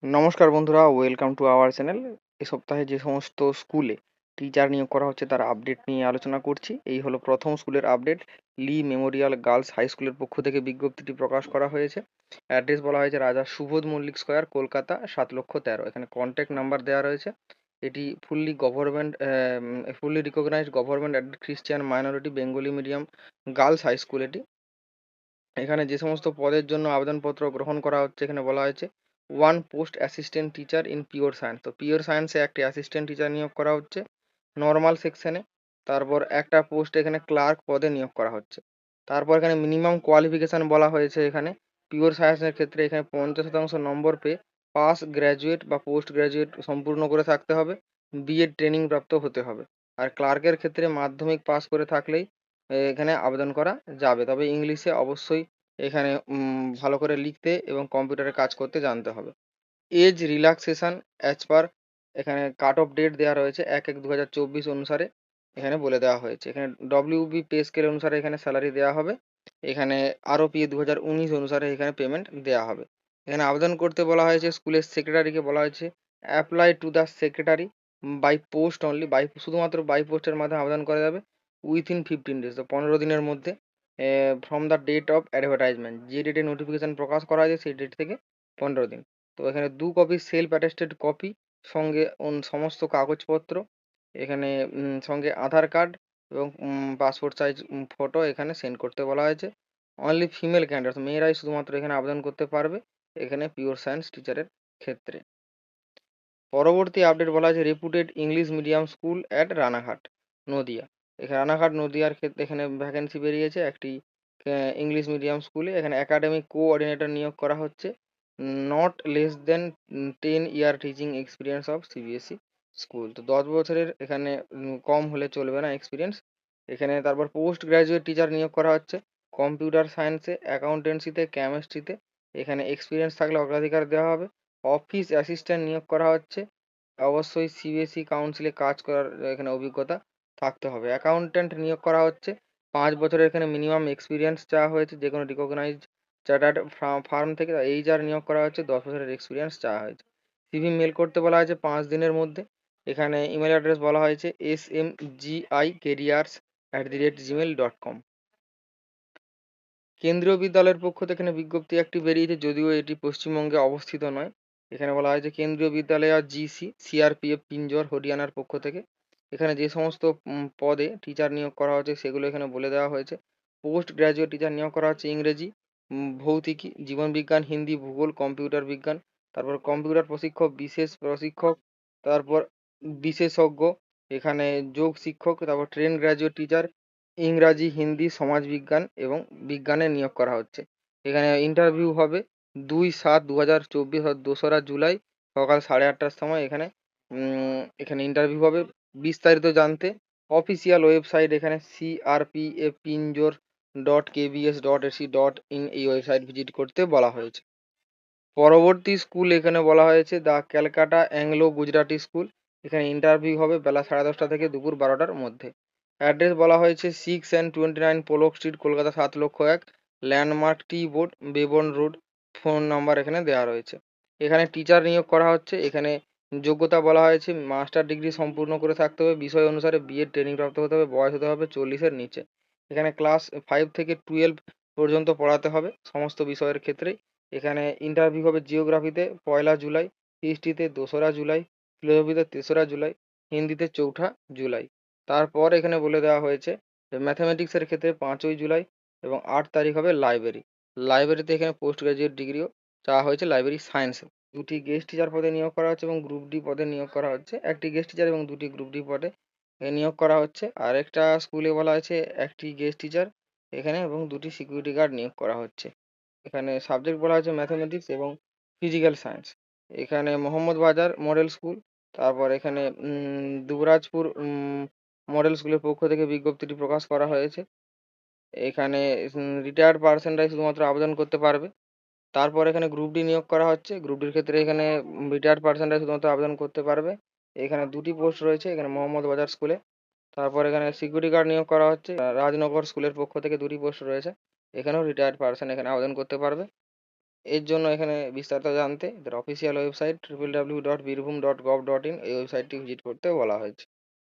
নমস্কার বন্ধুরা, welcome to our channel. এ সপ্তাহে যে সমস্ত স্কুলে টিচার নিয়োগ করা হচ্ছে তার আপডেট নিয়ে আলোচনা করছি। এই হলো প্রথম স্কুলের আপডেট। লি মেমোরিয়াল গার্লস হাই স্কুলের পক্ষ থেকে বিজ্ঞপ্তিটি প্রকাশ করা হয়েছে। অ্যাড্রেস বলা হয়েছে রাজা সুবোধ মল্লিক স্কোয়ার, কলকাতা 7,13,000। এখানে কন্ট্যাক্ট নাম্বার দেওয়া রয়েছে। এটি fully recognised government Christian minority Bengali medium girls high school এটি। এখানে যে সমস্ত পদের জন্য আবেদনপত্র গ্রহণ করা হচ্ছে এখানে বলা হয়েছে one post assistant teacher in pure science. তো পিওর সায়েন্সে একটি অ্যাসিস্ট্যান্ট টিচার নিয়োগ করা হচ্ছে নর্মাল সেকশনে। তারপর একটা পোস্ট এখানে ক্লার্ক পদে নিয়োগ করা হচ্ছে। তারপর এখানে মিনিমাম কোয়ালিফিকেশন বলা হয়েছে। এখানে পিওর সায়েন্সের ক্ষেত্রে এখানে 50% নম্বর পেয়ে পাস, গ্র্যাজুয়েট বা পোস্ট গ্র্যাজুয়েট সম্পূর্ণ করে থাকতে হবে, বিএড ট্রেনিং প্রাপ্ত হতে হবে। আর ক্লার্কের ক্ষেত্রে মাধ্যমিক পাস করে থাকলেই এখানে আবেদন করা যাবে, তবে ইংলিশে অবশ্যই এখানে ভালো করে লিখতে এবং কম্পিউটারে কাজ করতে জানতে হবে। এজ রিল্যাক্সেশন অ্যাজ পার এখানে কাট অফ ডেট দেওয়া রয়েছে 1/1/2024 অনুসারে এখানে বলে দেওয়া হয়েছে। এখানে ডব্লিউবি পে স্কেল অনুসারে এখানে স্যালারি দেওয়া হবে। এখানে আরও পি 2019 অনুসারে এখানে পেমেন্ট দেওয়া হবে। এখানে আবেদন করতে বলা হয়েছে স্কুলের সেক্রেটারিকে বলা হয়েছে apply to the secretary by post only, শুধুমাত্র বাই পোস্টের মাধ্যমে আবেদন করা যাবে উইথিন 15 days, তো 15 দিনের মধ্যে from the date of advertisement, যে ডেটে নোটিফিকেশন প্রকাশ করা হয়েছে সেই ডেট থেকে 15 দিন। তো এখানে 2 কপি সেলফ অ্যাটেস্টেড কপি সঙ্গে সমস্ত কাগজপত্র এখানে সঙ্গে আধার কার্ড এবং পাসপোর্ট সাইজ ফটো এখানে সেন্ড করতে বলা হয়েছে। অনলি ফিমেল ক্যান্ডিডেটস, মেয়েরাই শুধুমাত্র এখানে আবেদন করতে পারবে এখানে পিওর সায়েন্স টিচারের ক্ষেত্রে। পরবর্তী আপডেট বলা হয়েছে রেপুটেড English medium school at Ranaghat, Nadia. এখানে রানাঘাট নদিয়ার ক্ষেত্রে এখানে ভ্যাকেন্সি বেরিয়েছে একটি ইংলিশ মিডিয়াম স্কুলে। এখানে একাডেমিক কোঅর্ডিনেটর নিয়োগ করা হচ্ছে, not less than 10 year teaching experience of CBSE school. তো 10 বছরের এখানে কম হলে চলবে না এক্সপিরিয়েন্স এখানে। তারপর পোস্ট গ্রাজুয়েট টিচার নিয়োগ করা হচ্ছে কম্পিউটার সায়েন্সে, অ্যাকাউন্টেন্সিতে, কেমিস্ট্রিতে। এখানে এক্সপিরিয়েন্স থাকলে অগ্রাধিকার দেওয়া হবে। অফিস অ্যাসিস্ট্যান্ট নিয়োগ করা হচ্ছে, অবশ্যই সিবিএসই কাউন্সিলে কাজ করার এখানে অভিজ্ঞতা থাকতে হবে। অ্যাকাউন্ট্যান্ট নিয়োগ করা হচ্ছে 5 বছরের এখানে মিনিমাম এক্সপিরিয়েন্স চাওয়া হয়েছে যে কোনো রিকগনাইজড চার্টার্ড ফার্ম থেকে। এইচআর নিয়োগ করা হচ্ছে 10 বছরের এক্সপিরিয়েন্স চাওয়া হয়েছে। সিভি মেল করতে বলা হয়েছে 5 দিনের মধ্যে। এখানে ইমেল অ্যাড্রেস বলা হয়েছে smgicareers@gmail.com। কেন্দ্রীয় বিদ্যালয়ের পক্ষ থেকে এখানে বিজ্ঞপ্তি একটি বেরিয়েছে, যদিও এটি পশ্চিমবঙ্গে অবস্থিত নয়। এখানে বলা হয়েছে কেন্দ্রীয় বিদ্যালয় আর জিসি সিআরপিএফ পিঞ্জর হরিয়ানার পক্ষ থেকে এখানে যে সমস্ত পদে টিচার নিয়োগ করা হচ্ছে সেগুলো এখানে বলে দেওয়া হয়েছে। পোস্ট গ্রাজুয়েট টিচার নিয়োগ করা হচ্ছে ইংরেজি, ভৌতিকী, জীবন বিজ্ঞান, হিন্দি, ভূগোল, কম্পিউটার বিজ্ঞান। তারপর কম্পিউটার প্রশিক্ষক, বিশেষ প্রশিক্ষক, তারপর বিশেষজ্ঞ, এখানে যোগ শিক্ষক, তারপর ট্রেন গ্রাজুয়েট টিচার ইংরাজি, হিন্দি, সমাজবিজ্ঞান এবং বিজ্ঞানে নিয়োগ করা হচ্ছে। এখানে ইন্টারভিউ হবে 2/7/2024 2রা জুলাই সকাল 8:30টার সময় এখানে এখানে ইন্টারভিউ হবে। বিস্তারিত জানতে অফিসিয়াল ওয়েবসাইট এখানে crpfpinjor.kbs.ac.in এই ওয়েবসাইট ভিজিট করতে বলা হয়েছে। পরবর্তী স্কুল এখানে বলা হয়েছে the Calcutta Anglo Gujarati school. এখানে ইন্টারভিউ হবে বেলা 10:30 থেকে দুপুর 12টার মধ্যে। অ্যাড্রেস বলা হয়েছে 6 and 29 Pollock street, Kolkata 7,01,000। Landmark টি বোর্ড, বেবন রোড। ফোন নাম্বার এখানে দেওয়া রয়েছে। এখানে টিচার নিয়োগ করা হচ্ছে। এখানে যোগ্যতা বলা হয়েছে মাস্টার ডিগ্রি সম্পূর্ণ করে থাকতে হবে, বিষয় অনুসারে বিএড ট্রেনিং প্রাপ্ত হতে হবে, বয়স হতে হবে 40-এর নিচে। এখানে ক্লাস 5 থেকে 12 পর্যন্ত পড়াতে হবে সমস্ত বিষয়ের ক্ষেত্রে। এখানে ইন্টারভিউ হবে জিওগ্রাফিতে 1 জুলাই, হিস্ট্রিতে 2রা জুলাই, ফিলোসফিতে 3রা জুলাই, হিন্দিতে 4ঠা জুলাই। তারপর এখানে বলে দেওয়া হয়েছে ম্যাথামেটিক্সের ক্ষেত্রে 5ই জুলাই এবং 8 তারিখ হবে লাইব্রেরি। লাইব্রেরিতে এখানে পোস্ট গ্রাজুয়েট ডিগ্রিও চাওয়া হয়েছে লাইব্রেরি সায়েন্সে। দুটি গেস্ট টিচার পদে নিয়োগ করা হচ্ছে এবং গ্রুপ ডি পদে নিয়োগ করা হচ্ছে। একটি গেস্ট টিচার এবং দুটি গ্রুপ ডি পদে নিয়োগ করা হচ্ছে। আরেকটা স্কুলে বলা আছে একটি গেস্ট টিচার এখানে এবং দুটি সিকিউরিটি গার্ড নিয়োগ করা হচ্ছে। এখানে সাবজেক্ট বলা হয়েছে ম্যাথামেটিক্স এবং ফিজিক্যাল সায়েন্স। এখানে মোহাম্মদ বাজার মডেল স্কুল। তারপর এখানে দুবরাজপুর মডেল স্কুলের পক্ষ থেকে বিজ্ঞপ্তিটি প্রকাশ করা হয়েছে। এখানে রিটায়ার্ড পার্সনরাই শুধুমাত্র আবেদন করতে পারবে। তারপর এখানে গ্রুপ ডি নিয়োগ করা হচ্ছে। গ্রুপ ডির ক্ষেত্রে এখানে রিটায়ার্ড পার্সনরাই শুধুমাত্র আবেদন করতে পারবে। এখানে দুটি পোস্ট রয়েছে এখানে মোহাম্মদ বাজার স্কুলে। তারপর এখানে সিকিউরিটি গার্ড নিয়োগ করা হচ্ছে রাজনগর স্কুলের পক্ষ থেকে দুটি পোস্ট রয়েছে। এখানেও রিটায়ার্ড পার্সন এখানে আবেদন করতে পারবে। এর জন্য এখানে বিস্তারিত জানতে এদের অফিসিয়াল ওয়েবসাইট www.birbhum.gov.in এই ওয়েবসাইটটি ভিজিট করতে বলা হয়েছে।